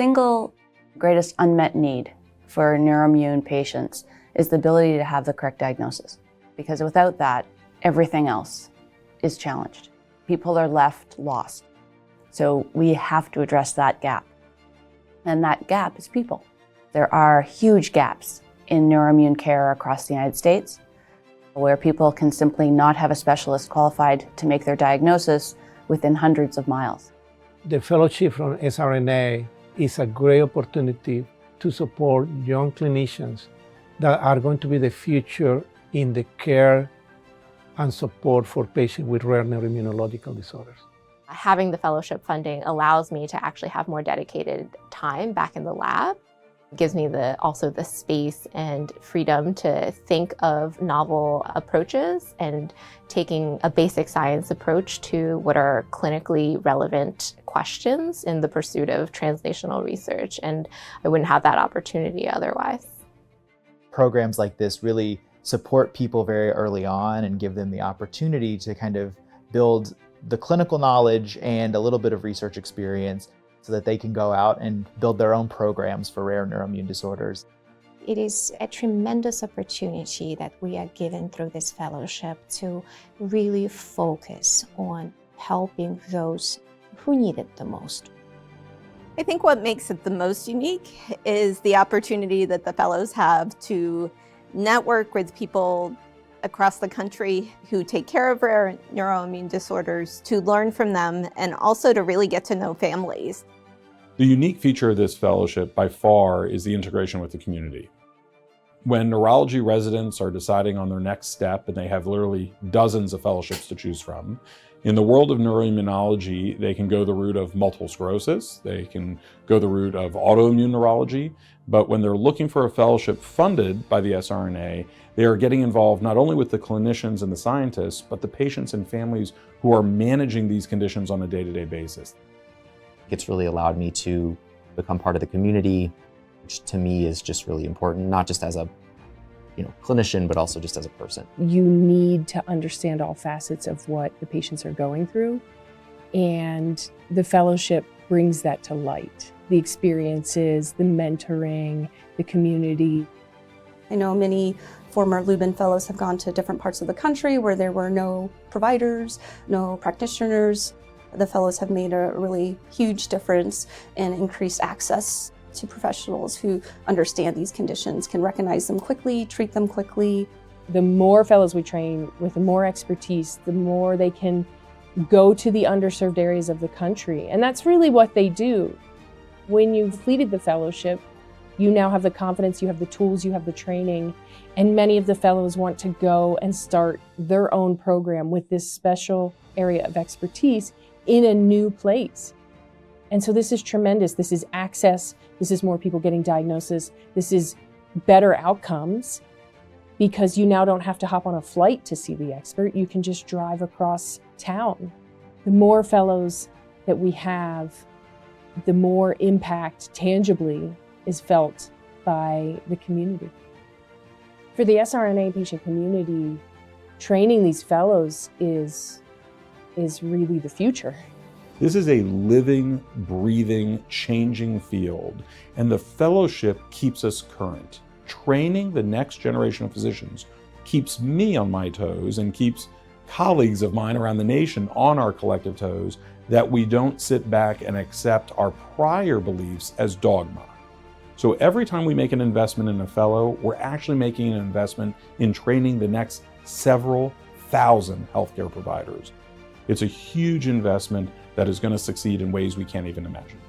single greatest unmet need for neuroimmune patients is the ability to have the correct diagnosis, because without that, everything else is challenged. People are left lost. So we have to address that gap. And that gap is people. There are huge gaps in neuroimmune care across the United States, where people can simply not have a specialist qualified to make their diagnosis within hundreds of miles. The fellowship from SRNA is a great opportunity to support young clinicians that are going to be the future in the care and support for patients with rare neuroimmunological disorders. Having the fellowship funding allows me to actually have more dedicated time back in the lab. It gives me also the space and freedom to think of novel approaches and taking a basic science approach to what are clinically relevant questions in the pursuit of translational research. And I wouldn't have that opportunity otherwise. Programs like this really support people very early on and give them the opportunity to kind of build the clinical knowledge and a little bit of research experience so that they can go out and build their own programs for rare neuroimmune disorders. It is a tremendous opportunity that we are given through this fellowship to really focus on helping those who need it the most. I think what makes it the most unique is the opportunity that the fellows have to network with people across the country who take care of rare neuroimmune disorders, to learn from them, and also to really get to know families. The unique feature of this fellowship by far is the integration with the community. When neurology residents are deciding on their next step, and they have literally dozens of fellowships to choose from, in the world of neuroimmunology, they can go the route of multiple sclerosis, they can go the route of autoimmune neurology, but when they're looking for a fellowship funded by the SRNA, they are getting involved not only with the clinicians and the scientists, but the patients and families who are managing these conditions on a day-to-day basis. It's really allowed me to become part of the community, which to me is just really important, not just as a clinician, but also just as a person. You need to understand all facets of what the patients are going through, and the fellowship brings that to light. The experiences, the mentoring, the community. I know many former Lubin fellows have gone to different parts of the country where there were no providers, no practitioners. The fellows have made a really huge difference in increased access to professionals who understand these conditions, can recognize them quickly, treat them quickly. The more fellows we train with more expertise, the more they can go to the underserved areas of the country. And that's really what they do. When you've completed the fellowship, you now have the confidence, you have the tools, you have the training, and many of the fellows want to go and start their own program with this special area of expertise in a new place. And so this is tremendous. This is access. This is more people getting diagnosis. This is better outcomes, because you now don't have to hop on a flight to see the expert. You can just drive across town. The more fellows that we have, the more impact tangibly is felt by the community. For the SRNA patient community, training these fellows is really the future. This is a living, breathing, changing field, and the fellowship keeps us current. Training the next generation of physicians keeps me on my toes and keeps colleagues of mine around the nation on our collective toes, that we don't sit back and accept our prior beliefs as dogma. So every time we make an investment in a fellow, we're actually making an investment in training the next several thousand healthcare providers. It's a huge investment that is going to succeed in ways we can't even imagine.